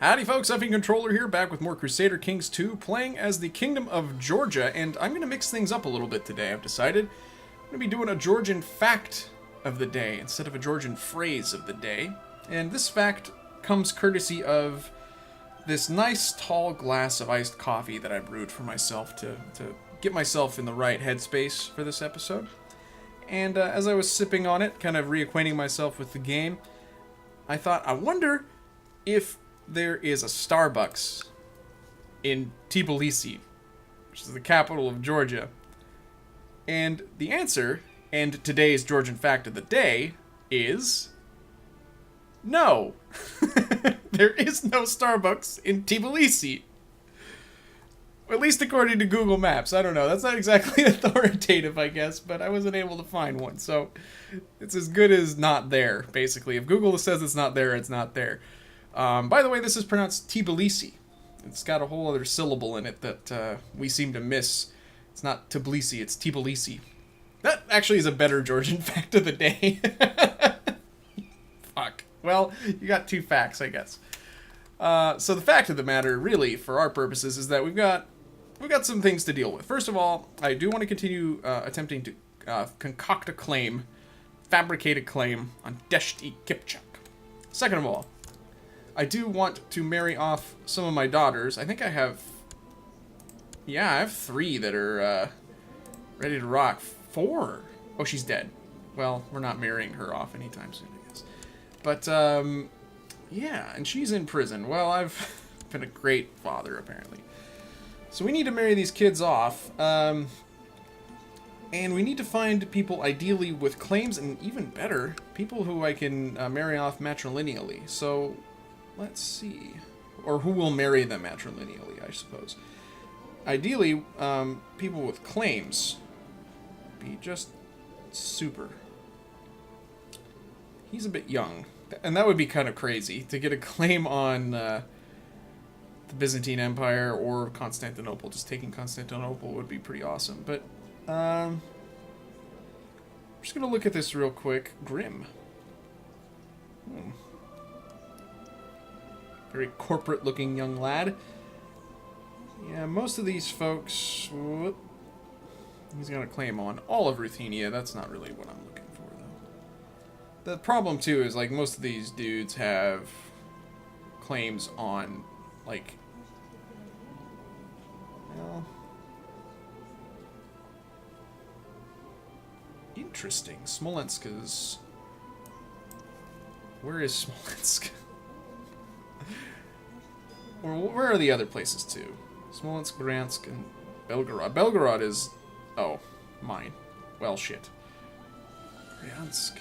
Howdy folks, Effing Controller here, back with more Crusader Kings 2, playing as the Kingdom of Georgia, and I'm going to mix things up a little bit today, I've decided. I'm going to be doing a Georgian fact of the day, instead of a Georgian phrase of the day. And this fact comes courtesy of this nice tall glass of iced coffee that I brewed for myself to get myself in the right headspace for this episode. And as I was sipping on it, kind of reacquainting myself with the game, I thought, I wonder if there is a Starbucks in Tbilisi, which is the capital of Georgia. And the answer, and today's Georgian fact of the day, is no. There is no Starbucks in Tbilisi. At least according to Google Maps. I don't know. That's not exactly authoritative, I guess, but I wasn't able to find one. So it's as good as not there, basically. If Google says it's not there, it's not there. By the way, this is pronounced Tbilisi. It's got a whole other syllable in it that we seem to miss. It's not Tbilisi, it's Tbilisi. That actually is a better Georgian fact of the day. Fuck. Well, you got two facts, I guess. So the fact of the matter, really, for our purposes, is that we've got some things to deal with. First of all, I do want to continue attempting to concoct a claim, fabricate a claim on Deshti Kipchak. Second of all, I do want to marry off some of my daughters. I think I have... Yeah, I have 3 that are ready to rock. 4? Oh, she's dead. Well, we're not marrying her off anytime soon, I guess. But, yeah, and she's in prison. Well, I've been a great father, apparently. So we need to marry these kids off. And we need to find people, ideally, with claims, and even better, people who I can marry off matrilineally. So... let's see. Or who will marry them matrilineally, I suppose. Ideally, people with claims be just super. He's a bit young. And that would be kind of crazy, to get a claim on the Byzantine Empire or Constantinople. Just taking Constantinople would be pretty awesome. But, I'm just going to look at this real quick. Grim. Very corporate-looking young lad. Yeah, most of these folks... Whoop, he's got a claim on all of Ruthenia. That's not really what I'm looking for, though. The problem, too, is, like, most of these dudes have claims on, like... well... interesting. Smolensk is... where is Smolensk? Where are the other places, too? Smolensk, Bryansk, and Belgorod. Belgorod is... oh, mine. Well, shit. Bryansk.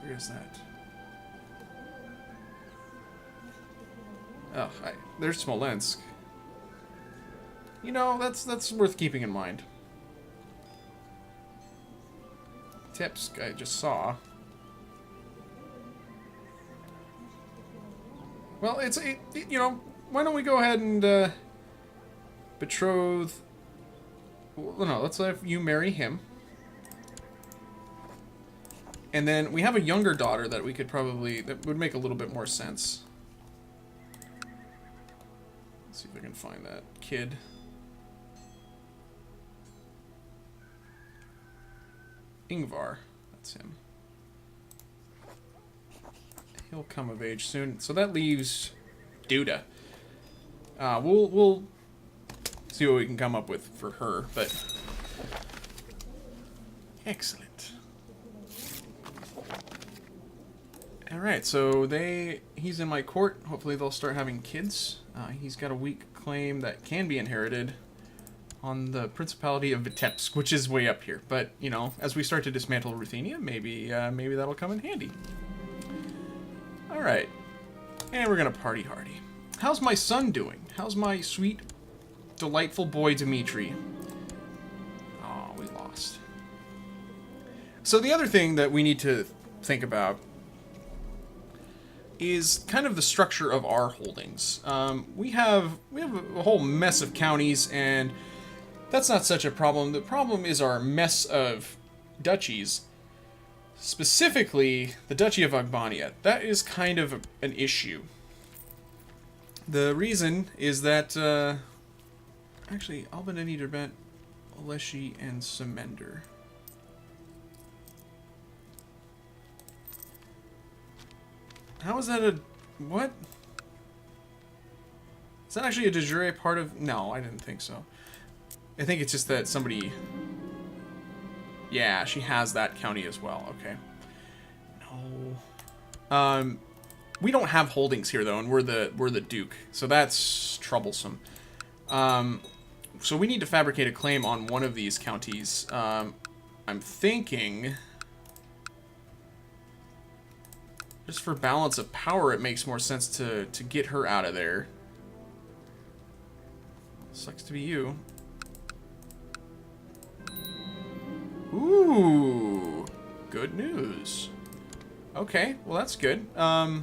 Where is that? Oh, there's Smolensk. You know, that's worth keeping in mind. Tepsk, I just saw. Well, you know... why don't we go ahead and betroth... well, no, let's let you marry him. And then we have a younger daughter that we could probably... that would make a little bit more sense. Let's see if I can find that kid. Ingvar. That's him. He'll come of age soon. So that leaves Duda. We'll see what we can come up with for her, but... excellent. Alright, so he's in my court. Hopefully they'll start having kids. He's got a weak claim that can be inherited on the Principality of Vitebsk, which is way up here. But, you know, as we start to dismantle Ruthenia, maybe that'll come in handy. Alright. And we're gonna party hardy. How's my son doing? How's my sweet, delightful boy Dmitri? Oh, we lost. So the other thing that we need to think about is kind of the structure of our holdings. We have a whole mess of counties, and that's not such a problem. The problem is our mess of duchies. Specifically, the Duchy of Agbania. That is kind of an issue. The reason is that, actually, Albaneni, Derbent, Oleshi, and Semender. How is that a... what? Is that actually a de jure part of... no, I didn't think so. I think it's just that somebody... yeah, she has that county as well. Okay. No. We don't have holdings here, though, and we're the Duke. So that's troublesome. So we need to fabricate a claim on one of these counties. I'm thinking... just for balance of power, it makes more sense to get her out of there. Sucks to be you. Ooh, good news. Okay, well that's good. So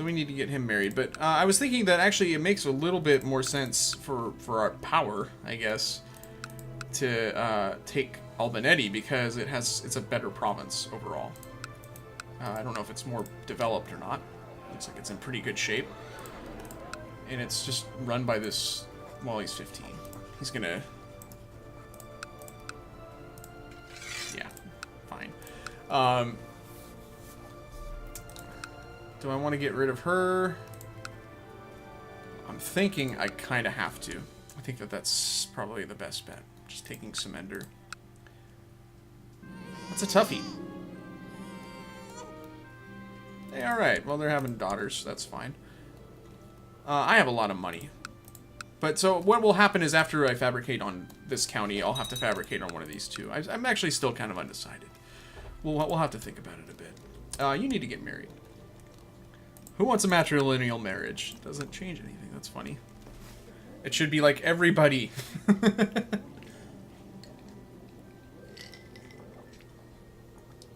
we need to get him married, but I was thinking that actually it makes a little bit more sense for our power, I guess, to take Albaneti because it's a better province overall. I don't know if it's more developed or not. Looks like it's in pretty good shape. And it's just run by this... well, he's 15. He's gonna... yeah, fine. Do I want to get rid of her? I'm thinking I kind of have to. I think that's probably the best bet. Just taking Semender. That's a toughie. Hey, alright. Well, they're having daughters. That's fine. I have a lot of money. But so what will happen is after I fabricate on this county, I'll have to fabricate on one of these two. I'm actually still kind of undecided. We'll have to think about it a bit. You need to get married. Who wants a matrilineal marriage? Doesn't change anything. That's funny. It should be like everybody.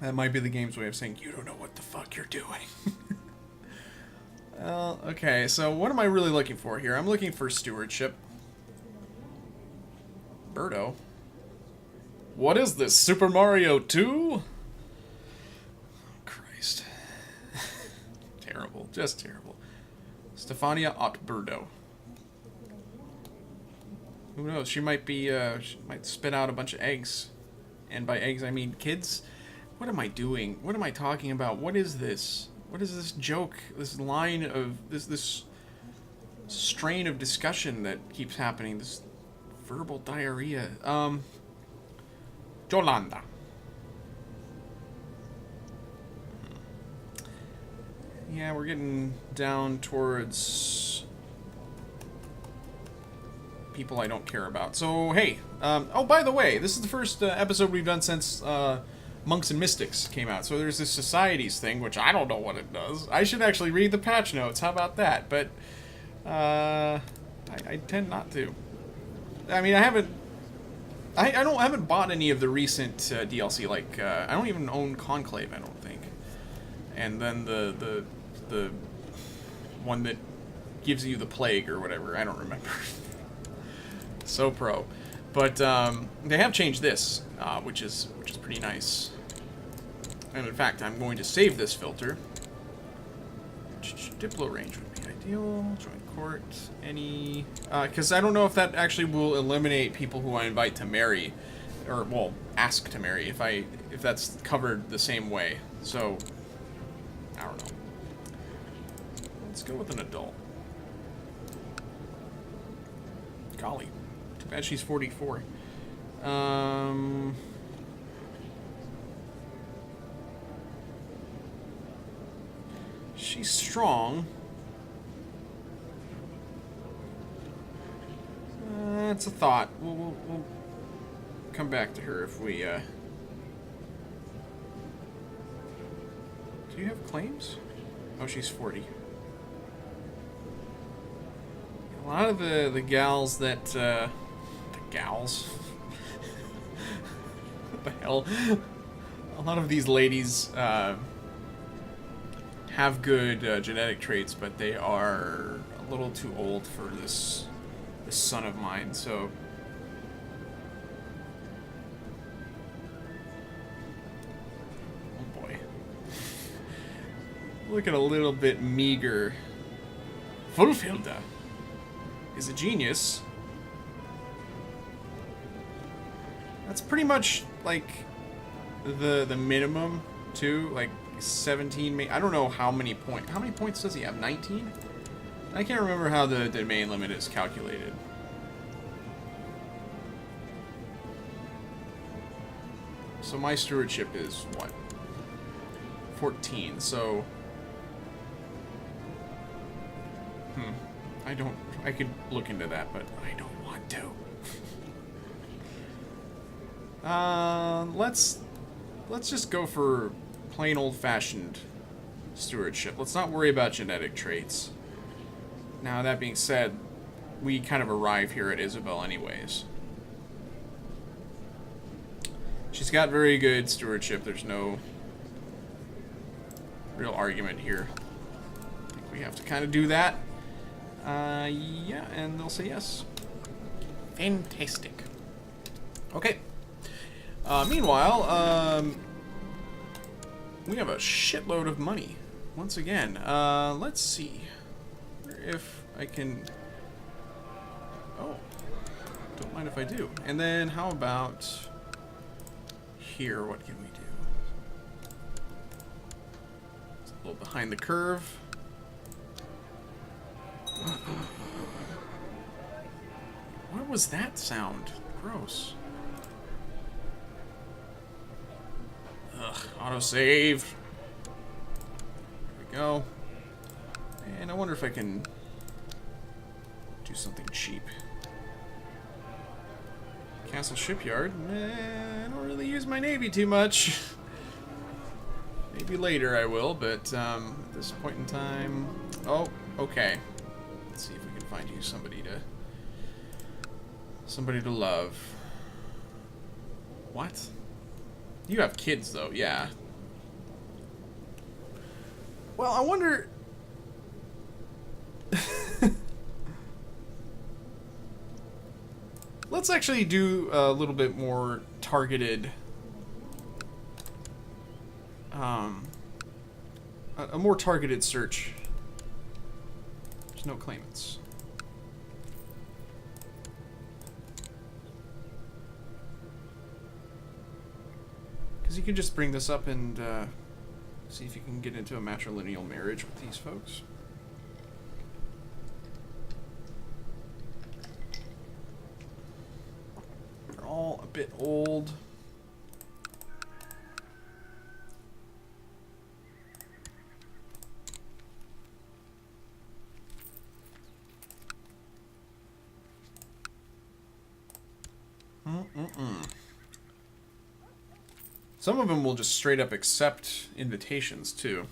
That might be the game's way of saying, you don't know what the fuck you're doing. Well, okay, so what am I really looking for here? I'm looking for stewardship. Birdo. What is this, Super Mario 2? Christ. Terrible, just terrible. Stefania Ott Birdo. Who knows, she might be, she might spit out a bunch of eggs. And by eggs, I mean kids. What am I doing? What am I talking about? What is this? What is this joke? This line of... this strain of discussion that keeps happening. This verbal diarrhea. Jolanda. Yeah, we're getting down towards... people I don't care about. So, hey. Oh, by the way, this is the first episode we've done since... Monks and Mystics came out. So there's this Societies thing, which I don't know what it does. I should actually read the patch notes. How about that? But I tend not to. I mean, I haven't bought any of the recent DLC. Like I don't even own Conclave, I don't think. And then the one that gives you the plague or whatever. I don't remember. So pro. But they have changed this, which is pretty nice. And in fact, I'm going to save this filter. Diplo range would be ideal. Join court. Any... because I don't know if that actually will eliminate people who I invite to marry. Or, well, ask to marry. If that's covered the same way. So, I don't know. Let's go with an adult. Golly. Too bad she's 44. She's strong. It's a thought. We'll come back to her if we, Do you have claims? Oh, she's 40. A lot of the gals that, the gals? What the hell? A lot of these ladies, have good genetic traits, but they are a little too old for this son of mine, so... oh boy. Looking a little bit meager Fulfilda is a genius. That's pretty much like the minimum too, like 17. I don't know how many points. How many points does he have? 19? I can't remember how the domain limit is calculated. So my stewardship is what? 14. So I could look into that, but I don't want to. Let's just go for plain old-fashioned stewardship. Let's not worry about genetic traits. Now, that being said, we kind of arrive here at Isabel anyways. She's got very good stewardship. There's no real argument here. I think we have to kind of do that. Yeah, and they'll say yes. Fantastic. Okay. Meanwhile, we have a shitload of money. Once again, let's see if I can... Oh, don't mind if I do. And then how about here? What can we do? It's a little behind the curve. What was that sound? Gross. Ugh, autosave. There we go. And I wonder if I can do something cheap. Castle Shipyard. I don't really use my navy too much. Maybe later I will, but at this point in time... Oh, okay. Let's see if we can find you somebody to love. What? You have kids, though, yeah. Well, I wonder... Let's actually do a little bit more targeted... a more targeted search. There's no claimants. Because you can just bring this up and see if you can get into a matrilineal marriage with these folks. They're all a bit old. Some of them will just straight up accept invitations, too.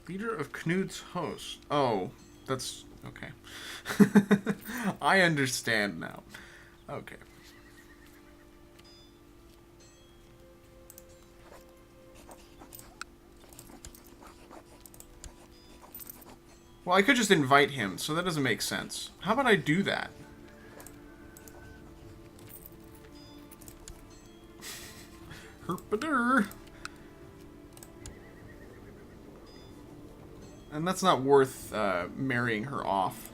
Leader of Knud's host. Oh, that's... okay. I understand now. Okay. Well, I could just invite him, so that doesn't make sense. How about I do that? Herpader. And that's not worth marrying her off.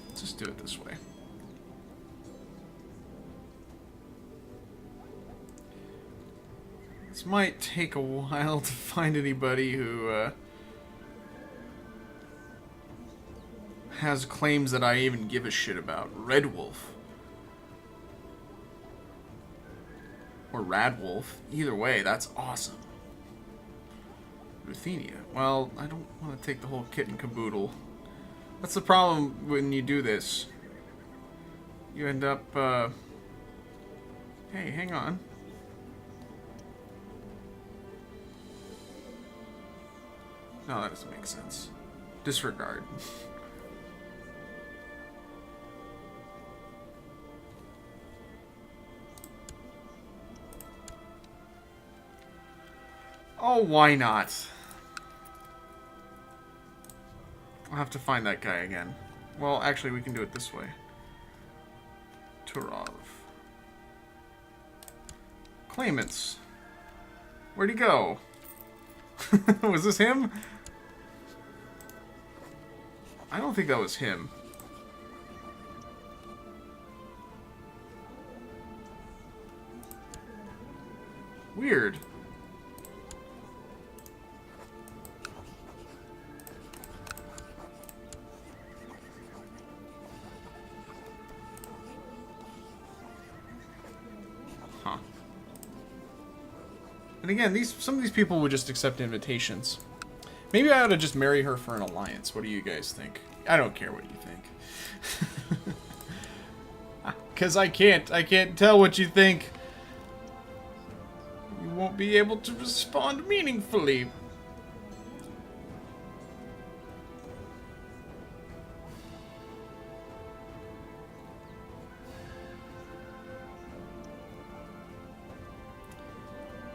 Let's just do it this way. This might take a while to find anybody who has claims that I even give a shit about. Red Wolf. Or Rad Wolf. Either way, that's awesome. Ruthenia. Well, I don't want to take the whole kit and caboodle. That's the problem when you do this. You end up, Hey, hang on. No, that doesn't make sense. Disregard. Oh, why not? I'll have to find that guy again. Well, actually, we can do it this way. Turov. Claimants. Where'd he go? Was this him? I don't think that was him. Weird. Huh. And again, some of these people would just accept invitations. Maybe I ought to just marry her for an alliance. What do you guys think? I don't care what you think. Because I can't tell what you think. You won't be able to respond meaningfully.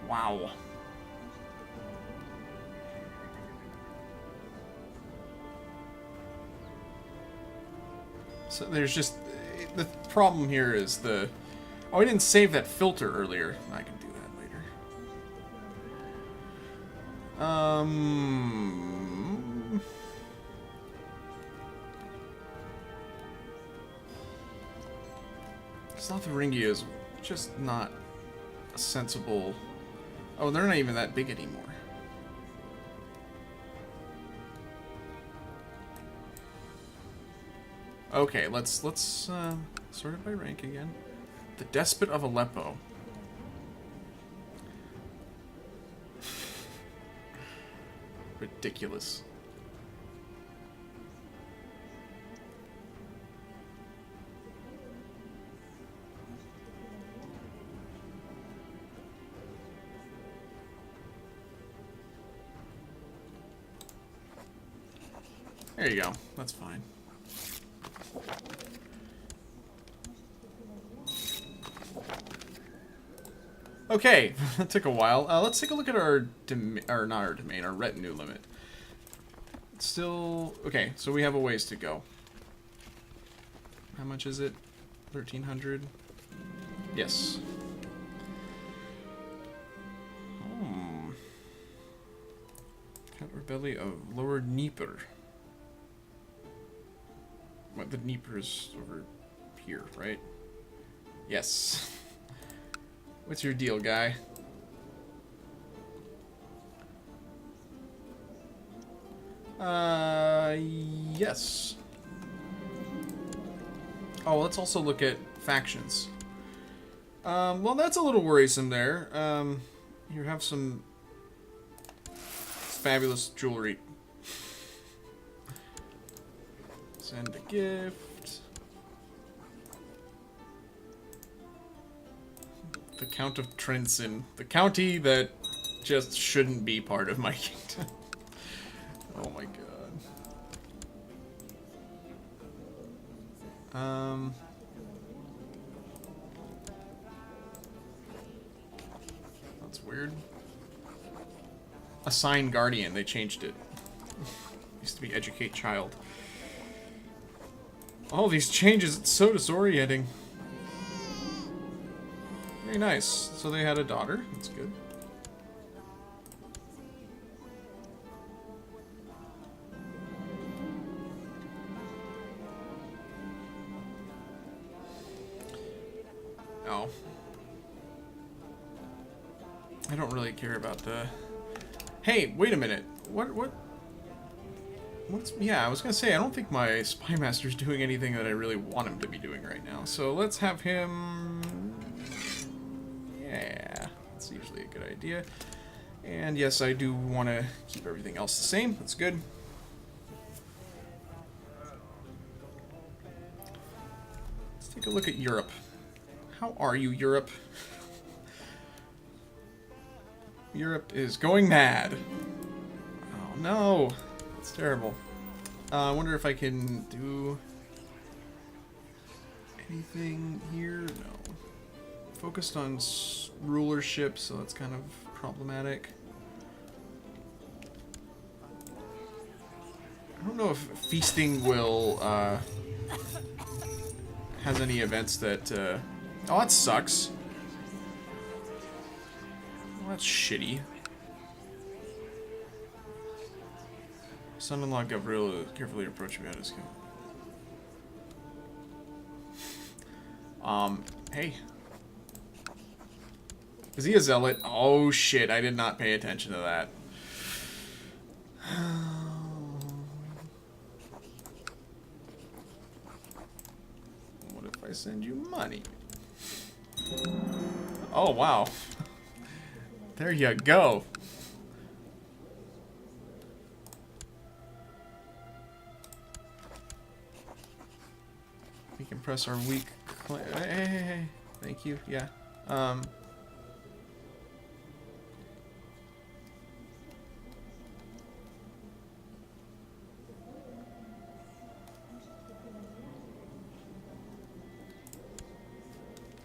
Wow. So there's just... The problem here is the... Oh, I didn't save that filter earlier. I can do that later. Slotharingia is just not a sensible... Oh, they're not even that big anymore. Okay, let's sort it by rank again. The Despot of Aleppo. Ridiculous. There you go. That's fine. Okay, that took a while. Let's take a look at our our retinue limit. It's still okay. So we have a ways to go. How much is it? 1,300. Yes. Cat or belly of Lower Dnieper. What, the Dnieper is over here, right? Yes. What's your deal, guy? Yes. Oh, let's also look at factions. Well, that's a little worrisome there. You have some fabulous jewelry. Send a gift. The Count of Trinson. The county that just shouldn't be part of my kingdom. Oh my god. That's weird. Assign Guardian. They changed it. Used to be Educate Child. All these changes, it's so disorienting. Very nice. So they had a daughter. That's good. Oh. I don't really care about the... Hey, wait a minute. Yeah, I was gonna say, I don't think my Spy Master's doing anything that I really want him to be doing right now. So let's have him... Yeah, that's usually a good idea. And yes, I do want to keep everything else the same. That's good. Let's take a look at Europe. How are you, Europe? Europe is going mad. Oh no. It's terrible. I wonder if I can do anything here. No. Focused on rulership, so that's kind of problematic. I don't know if feasting will has any events that... Oh, that sucks. Well, that's shitty. Son-in-law Gavril carefully approached me on his camp. Hey. Is he a zealot? Oh shit, I did not pay attention to that. What if I send you money? Oh wow. There you go. We can press our weak... Hey. Thank you, yeah.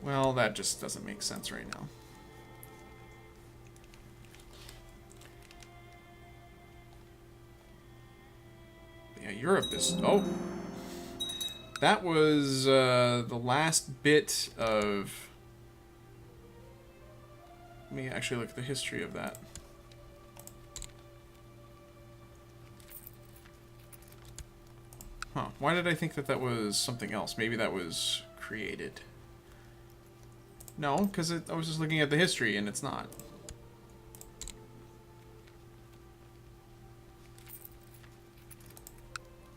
Well, that just doesn't make sense right now. Yeah, Europe is... Oh! That was the last bit of... Let me actually look at the history of that. Huh. Why did I think that that was something else? Maybe that was created. No, because I was just looking at the history, and it's not.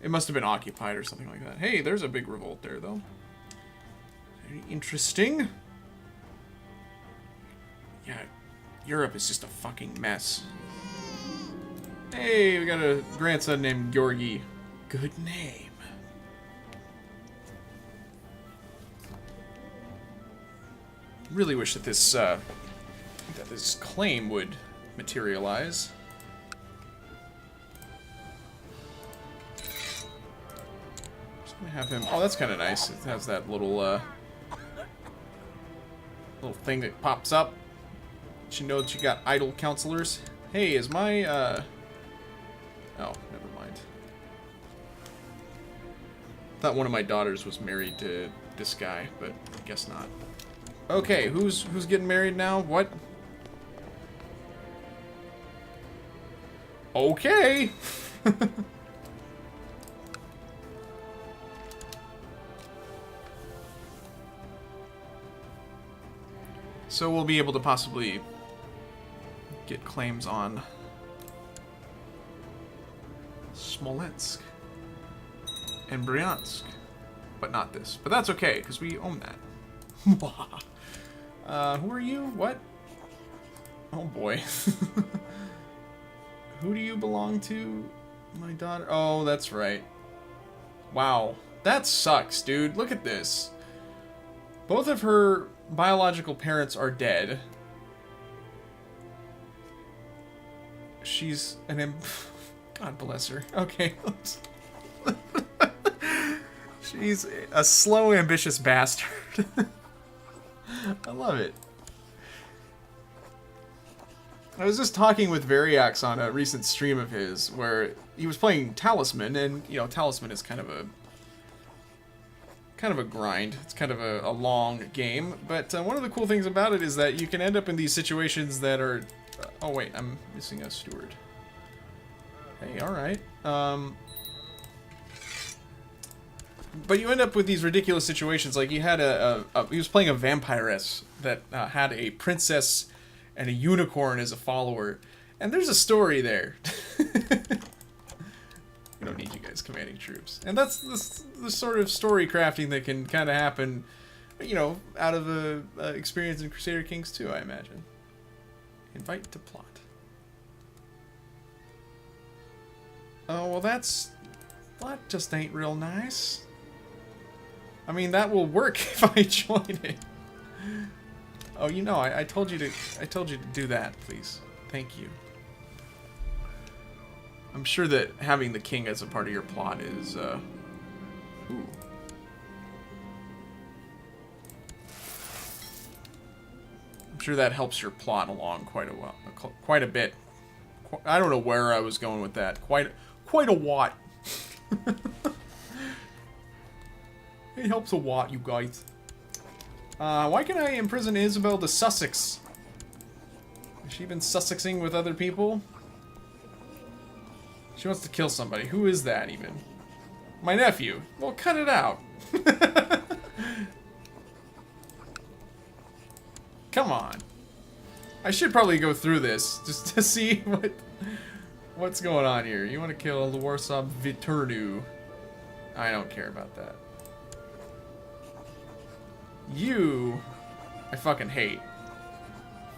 It must have been occupied or something like that. Hey, there's a big revolt there, though. Very interesting. Yeah, Europe is just a fucking mess. Hey, we got a grandson named Georgi. Good name. Really wish that this claim would materialize. Just gonna have him. Oh, that's kind of nice. It has that little thing that pops up. Let you know that you got idle counselors. Hey, is my Oh, never mind. Thought one of my daughters was married to this guy, but I guess not. Okay, who's getting married now? What? Okay. So we'll be able to possibly get claims on Smolensk and Bryansk, but not this. But that's okay, because we own that. Who are you? What? Oh boy. Who do you belong to? My daughter? Oh, that's right. Wow. That sucks, dude. Look at this. Both of her biological parents are dead. She's an God bless her. Okay. She's a slow, ambitious bastard. I love it. I was just talking with Variax on a recent stream of his where he was playing Talisman, and you know, Talisman is kind of a grind. It's kind of a long game, but one of the cool things about it is that you can end up in these situations that are oh wait, I'm missing a steward. Hey, all right. But you end up with these ridiculous situations. Like he had he was playing a vampiress that had a princess and a unicorn as a follower, and there's a story there. We don't need you guys commanding troops, and that's the sort of story crafting that can kind of happen, you know, out of the experience in Crusader Kings 2, I imagine. Invite to plot. Oh well, that just ain't real nice. I mean, that will work if I join it. Oh, you know, I told you to do that, please. Thank you. I'm sure that having the king as a part of your plot is, ooh. I'm sure that helps your plot along quite a bit. I don't know where I was going with that. Quite a lot. It helps a lot, you guys. Why can I imprison Isabel to Sussex? Has she been Sussexing with other people? She wants to kill somebody. Who is that, even? My nephew. Well, cut it out. Come on. I should probably go through this just to see what's going on here. You want to kill the Warsaw Viturnu. I don't care about that. You, I fucking hate.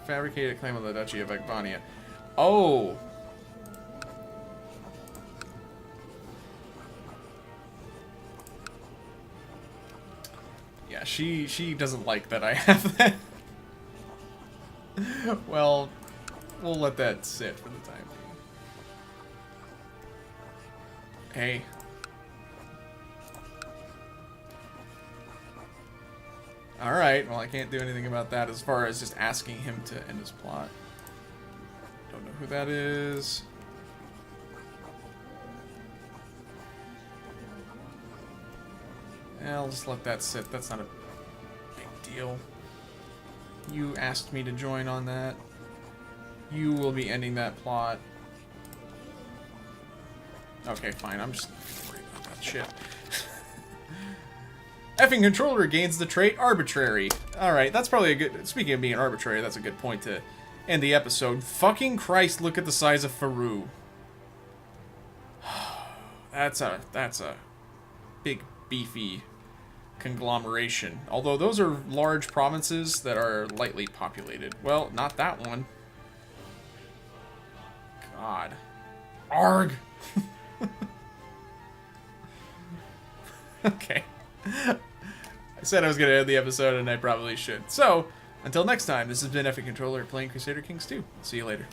Fabricated claim on the Duchy of Ekbania. Oh. Yeah, she doesn't like that I have that. Well, we'll let that sit for the time being. Hey. Alright, well I can't do anything about that as far as just asking him to end his plot. Don't know who that is. I'll just let that sit. That's not a big deal. You asked me to join on that. You will be ending that plot. Okay, fine. I'm just worried about that shit. Effing Controller gains the trait Arbitrary. Alright, that's probably a good... Speaking of being arbitrary, that's a good point to end the episode. Fucking Christ, look at the size of Faru. That's a big, beefy conglomeration. Although those are large provinces that are lightly populated. Well, not that one. God. Arg! Okay. I said I was going to end the episode, and I probably should. So, until next time, this has been Effing Controller playing Crusader Kings 2. See you later.